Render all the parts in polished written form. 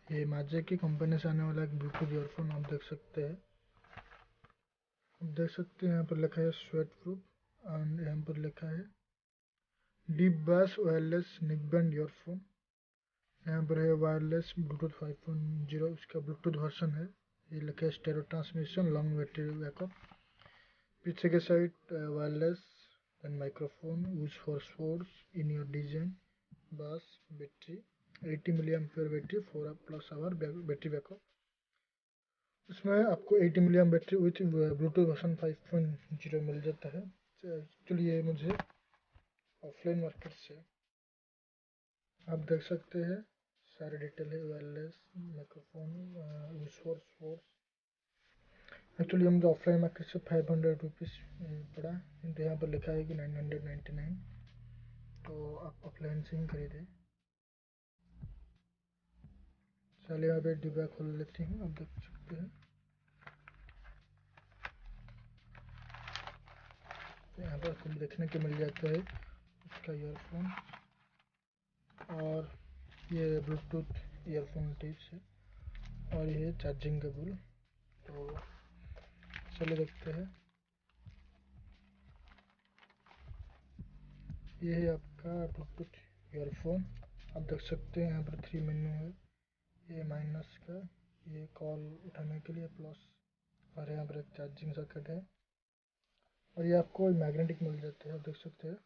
ये माजे की कंपनी से आने वाला एक ब्लूटूथ ईयरफोन आप देख सकते हैं। यहाँ पर लिखा है स्वेट प्रूफ एंड यहाँ पर लिखा है डीप बास वायरलेस नेकबैंड ईयरफोन। यहाँ पर है वायरलेस ब्लूटूथ 5.0 इसका ब्लूटूथ वर्जन है। ये लिखा है stereo transmission long battery backup. पीछे के side wireless and microphone use for sports in your design bass battery 80 milli ampere battery 4+ hour battery backup. इसमें आपको 80 milli amp battery with Bluetooth version 5.0 मिल जाता है। एक्चुअली ये मुझे ऑफलाइन मार्केट से आप देख सकते हैं सारे डिटेल है। Wireless microphone use for sports. Actually मुझे ऑफलाइन मार्केट से 500 रुपीज़ पड़ा, किंतु यहाँ पर लिखा है कि 999, तो आप ऑफलाइन से ही खरीदें। चलिए यहाँ पे डिब्बा खोल लेते हैं। आप देख सकते हैं यहाँ पर आपको देखने को मिल जाता है इसका ईयरफोन और ये ब्लूटूथ ईयरफोन टिप्स है और ये चार्जिंग केबल। तो चलिए देखते हैं। ये है आपका ब्लूटूथ ईयरफोन। आप देख सकते हैं यहाँ पर 3 मेन्यू है। ये माइनस का, ये कॉल उठाने के लिए प्लस, और यहाँ पर एक चार्जिंग सॉकेट है और ये आपको मैग्नेटिक मिल जाता है। आप देख सकते हैं।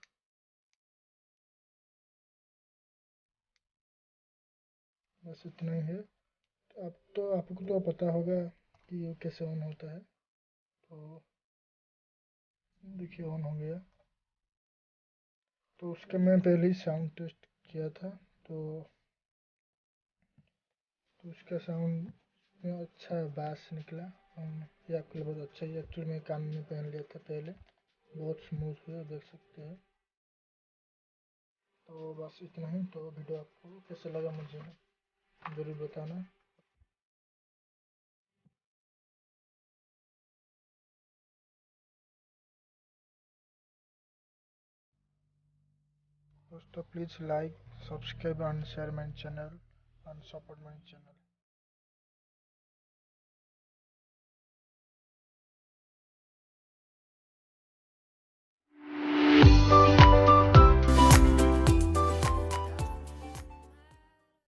बस इतना ही है। तो आपको तो पता होगा कि ये कैसे ऑन होता है। तो देखिए ऑन हो गया। तो उसका मैं पहले ही साउंड टेस्ट किया था, तो उसका साउंड अच्छा बास निकला। ये आपके लिए बहुत अच्छा है। एक्चुअली मैं कान में पहन लिया था पहले, बहुत स्मूथ है, देख सकते हैं। तो बस इतना ही। तो वीडियो आपको कैसा लगा मुझे ज़रूर बताना। दोस्तों please like, subscribe and share my channel and support my channel.